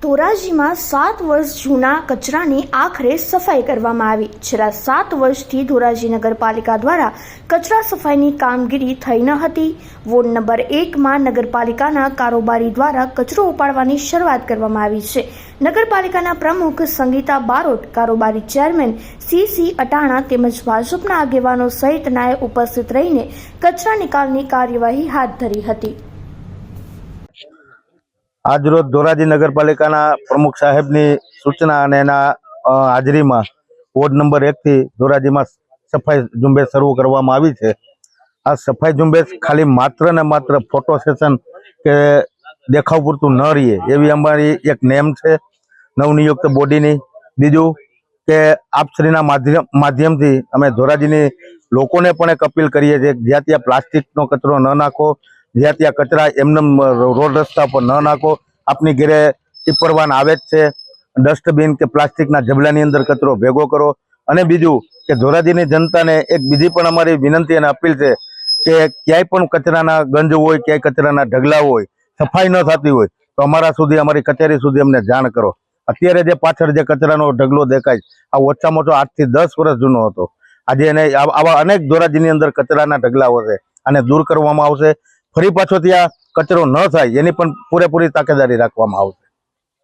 ધોરાજીમાં 7 વર્ષ જૂના કચરાની આખરે સફાઈ કરવામાં આવી। છેલ્લા 7 વર્ષથી ધોરાજી નગરપાલિકા દ્વારા કચરા સફાઈની કામગીરી થઈ ન હતી। વોર્ડ નંબર 1માં નગરપાલિકાના કારોબારી દ્વારા કચરો ઉપાડવાની શરૂઆત કરવામાં આવી છે। નગરપાલિકાના પ્રમુખ સંગીતા બારોટ, કારોબારી ચેરમેન સી અટાણા તેમજ ભાજપના આગેવાનો સહિતનાએ ઉપસ્થિત રહીને કચરા નિકાલની કાર્યવાહી હાથ ધરી હતી। आज रोज धोराजी नगरपालिका प्रमुख साहेब सूचना हाजरी में वोर्ड नंबर 1 थी धोराजी में सफाई झुंबेश शुरू करवामां आवी छे। आ सफाई झुंबेश खाली मात्र ने मात्र फोटो सेशन के देखाव पूरतुं न रहे एवी अमारी एक नेम छे नवनियुक्त बॉडीनी। बीजू के आपश्रीना माध्यम थी अमे धोराजीनी लोकोने पण एक अपील करीए छीए ज्यां त्यां प्लास्टिकनो कचरो न नाखो, ज्यां त्यां कचरा एमनेम रोड रस्ता पर न नाखो। अपनी घरे टिप्परवान आवे ज छे, डस्टबीन के प्लास्टिकना जबलानी अंदर कचरो भेगो करो। अने बीजू के धोराजीनी जनताने एक बीजी पण अमारी विनंती अने अपील छे के क्यांय पण कचराना गंज होय, क्यांय कचराना ढगला होय, सफाई न थती होय तो अमारा सुधी अमारी कचेरी सुधी अमने जाण करो। अत्यारे जे पाछळ जे कचरानो ढगलो देखाय आ ओछामां ओछो 8 થી 10 વર્ષ जूनो हतो। आजे एने आवा अनेक धोराजीनी अंदर कचराना ढगलाओ छे आने दूर करवामां आवशे। फरी पाछो त्यां कचरो न थाय एनी पण पूरेपूरी ताकेदारी राखवामां आवशे।